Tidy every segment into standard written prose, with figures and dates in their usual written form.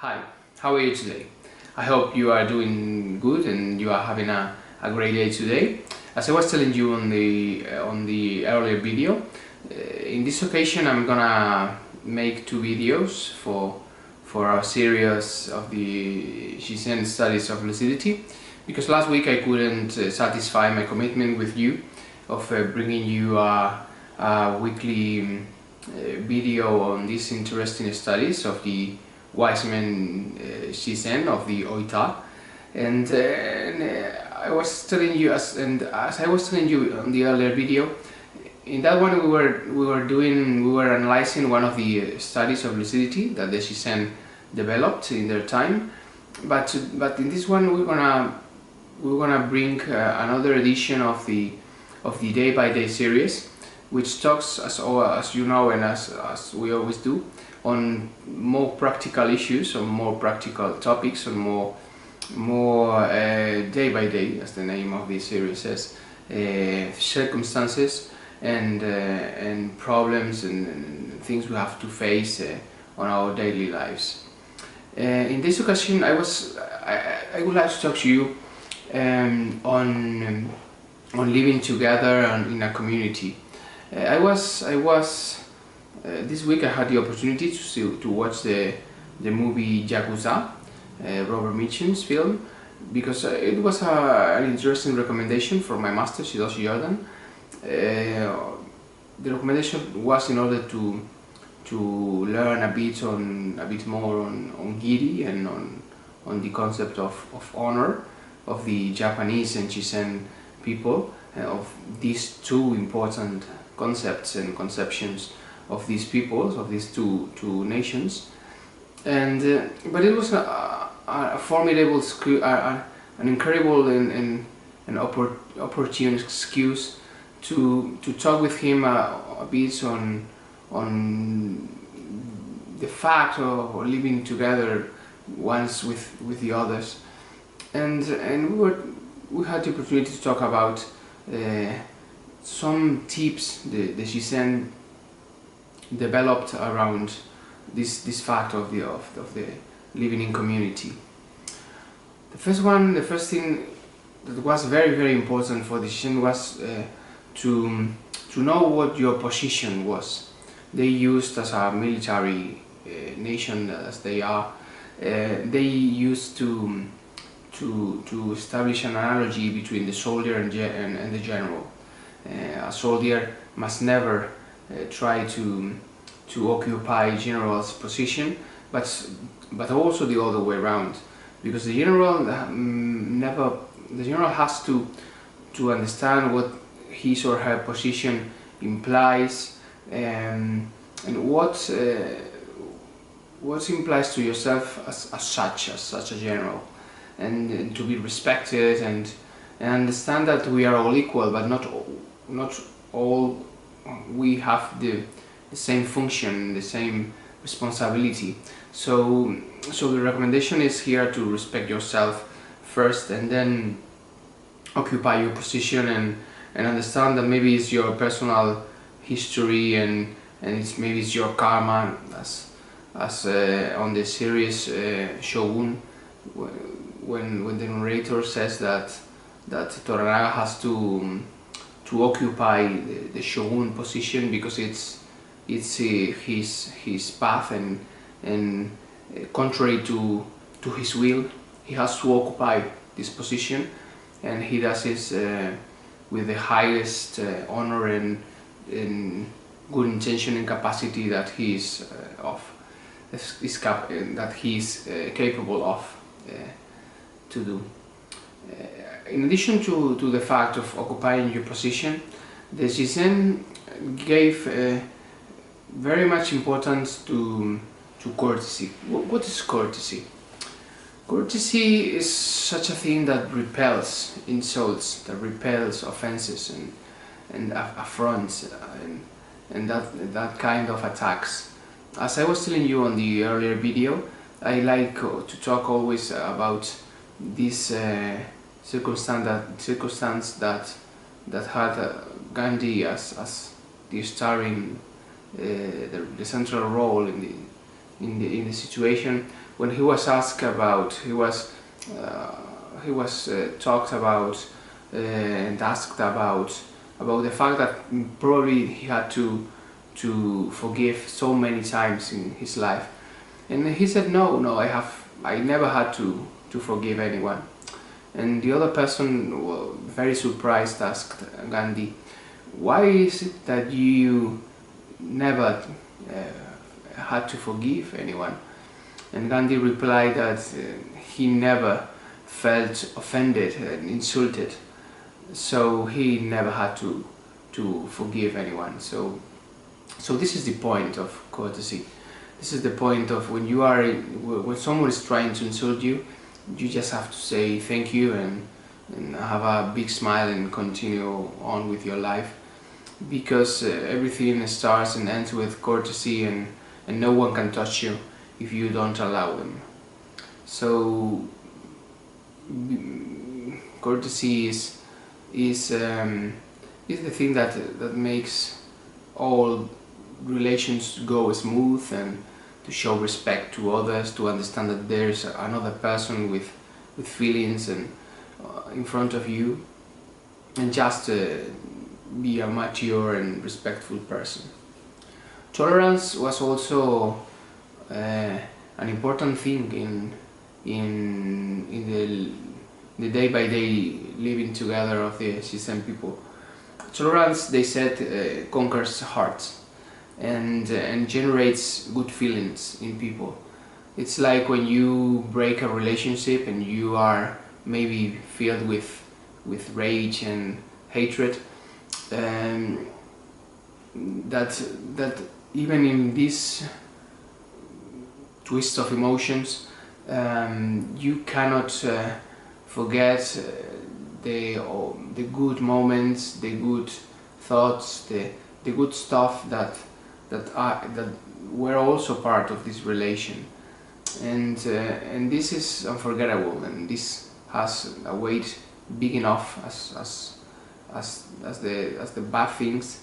Hi, how are you today? I hope you are doing good and you are having a great day today. As I was telling you on the earlier video, in this occasion I'm gonna make two videos for our series of the Shizen studies of lucidity, because last week I couldn't satisfy my commitment with you of bringing you a weekly video on these interesting studies of the wise men Shizen of the Oita, and I was telling you as I was telling you on the earlier video, in that one we were analyzing one of the studies of lucidity that the Shizen developed in their time, but in this one we're gonna bring another edition of the day by day series, which talks, as you know and as we always do, on more practical issues, on more practical topics, on more day by day, as the name of this series says, circumstances and problems and things we have to face on our daily lives. In this occasion, I would like to talk to you on living together and in a community. This week I had the opportunity to watch the movie Yakuza, Robert Mitchum's film, because it was an interesting recommendation from my master Shidoshi Jordan. The recommendation was in order to learn a bit more on Giri and on the concept of honor of the Japanese and Shizen people, of these two important concepts and conceptions of these peoples, of these two nations. And but it was a formidable an incredible and opportune excuse to talk with him a bit on the fact of living together once with the others, and we had the opportunity to talk about some tips the Shizen developed around this fact of the living in community. The first thing that was very important for the Shizen was to know what your position was. They used, as a military nation as they are, they used to establish an analogy between the soldier and the general. A soldier must never try to occupy general's position, but also the other way around, because the general has to understand what his or her position implies, and what implies to yourself as such a general, and to be respected and understand that we are all equal, but not all we have the same function, the same responsibility. So the recommendation is here to respect yourself first, and then occupy your position, and understand that maybe it's your personal history and maybe it's your karma, as on the series Shogun, when the narrator says that Toranaga has to occupy the shogun position because it's his path, and contrary to his will, he has to occupy this position, and he does this with the highest honor and good intention and capacity that he is capable of to do. In addition to the fact of occupying your position, the Shizen gave very much importance to courtesy. What is courtesy? Courtesy is such a thing that repels insults, that repels offenses and affronts and that kind of attacks. As I was telling you on the earlier video, I like to talk always about this circumstance that had Gandhi as the starring, the central role in the situation, when he was asked about, he was talked about and asked about the fact that probably he had to forgive so many times in his life, and he said, no, I never had to forgive anyone. And the other person, well, very surprised, asked Gandhi, why is it that you never had to forgive anyone? And Gandhi replied that he never felt offended and insulted, so he never had to forgive anyone. So this is the point of courtesy. This is the point of when someone is trying to insult you, you just have to say thank you and have a big smile and continue on with your life, because everything starts and ends with courtesy, and no one can touch you if you don't allow them. So courtesy is the thing that makes all relations go smooth, and to show respect to others, to understand that there's another person with feelings and in front of you, and just be a mature and respectful person. Tolerance was also an important thing in the day-by-day living together of the Shizen people. Tolerance, they said, conquers hearts and generates good feelings in people. It's like when you break a relationship and you are maybe filled with rage and hatred, that even in this twist of emotions, you cannot forget the good moments, the good thoughts, the good stuff that were also part of this relation, and this is unforgettable, and this has a weight big enough as the bad things,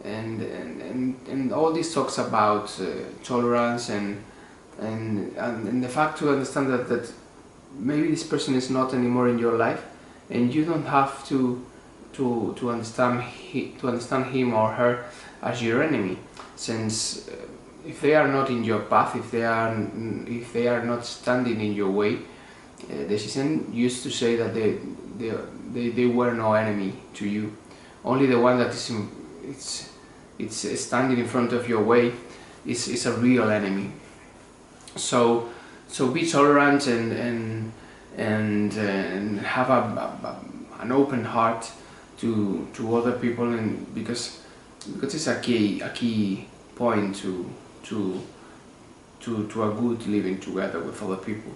and all this talks about tolerance and the fact to understand that maybe this person is not anymore in your life, and you don't have to understand him or her as your enemy, since if they are not in your path, if they are not standing in your way, the Shizen used to say that they were no enemy to you. Only the one that it's standing in front of your way is a real enemy. So be tolerant and have an open heart to other people, and because it's a key point to a good living together with other people.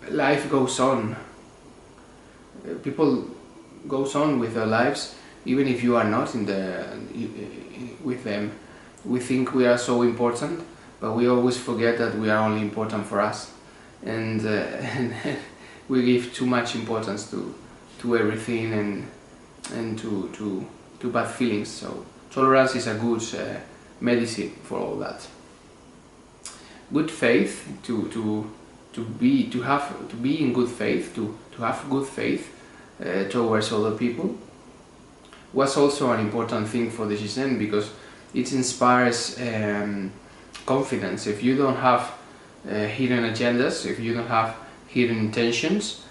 Life goes on. People goes on with their lives, even if you are not with them. We think we are so important, but we always forget that we are only important for us, and we give too much importance to everything and to bad feelings. So tolerance is a good medicine for all that. Good faith, to be in good faith, to have good faith towards other people, was also an important thing for the Shizen, because it inspires confidence. If you don't have hidden agendas, if you don't have hidden intentions,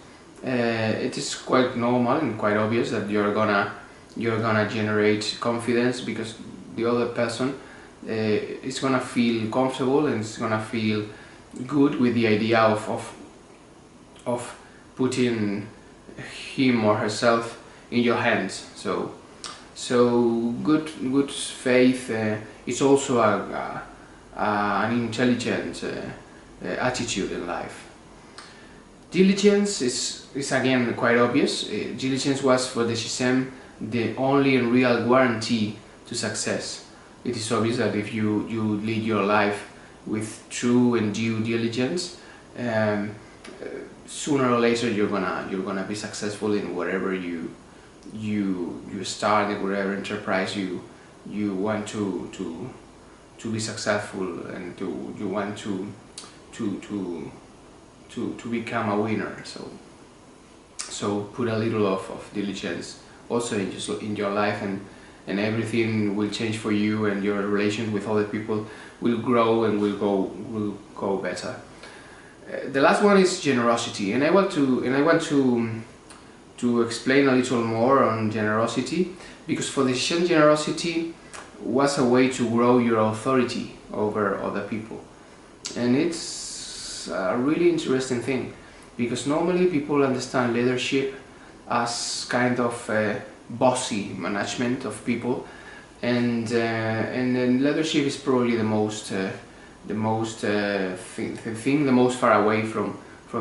it is quite normal and quite obvious that you're gonna generate confidence, because the other person is gonna feel comfortable and is gonna feel good with the idea of putting him or herself in your hands. So good faith is also an intelligent attitude in life. Diligence is again quite obvious. Diligence was for the Shizen the only and real guarantee to success. It is obvious that if you lead your life with true and due diligence, sooner or later you're gonna be successful in whatever you start, in whatever enterprise you want to be successful, and you want to become a winner. So put a little of diligence also in your life, and everything will change for you, and your relation with other people will grow and will go better. The last one is generosity, and I want to explain a little more on generosity, because for the Shen, generosity was a way to grow your authority over other people, and it's a really interesting thing, because normally people understand leadership as kind of bossy management of people, and then leadership is probably the most far away from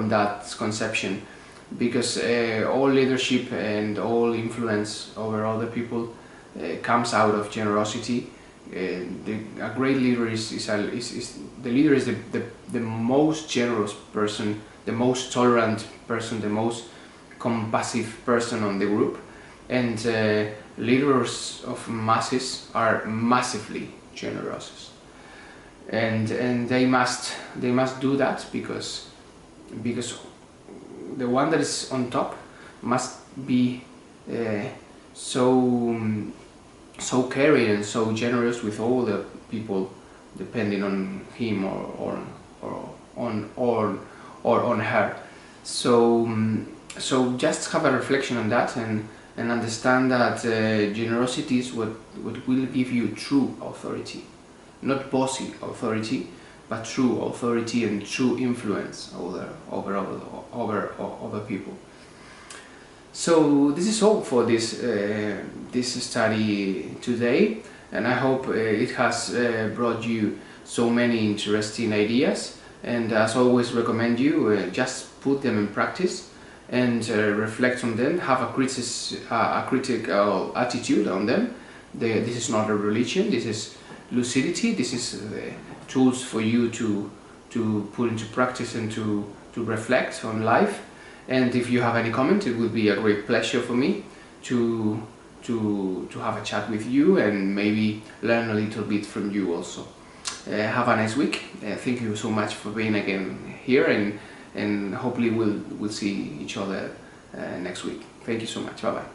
that conception, because all leadership and all influence over other people comes out of generosity. A great leader is the most generous person, the most tolerant person, the most compassive person on the group, and leaders of masses are massively generous, and they must do that, because the one that is on top must be so caring and so generous with all the people depending on him or on her. So just have a reflection on that, and understand that generosity is what will give you true authority, not bossy authority, but true authority and true influence over other people. So this is all for this study today, and I hope it has brought you so many interesting ideas, and as always recommend you just put them in practice and reflect on them, have a critical attitude on them. This is not a religion, this is lucidity, this is tools for you to put into practice and to reflect on life. And if you have any comment, it would be a great pleasure for me to have a chat with you and maybe learn a little bit from you also. Have a nice week. Thank you so much for being again here, and hopefully we'll see each other next week. Thank you so much. Bye bye.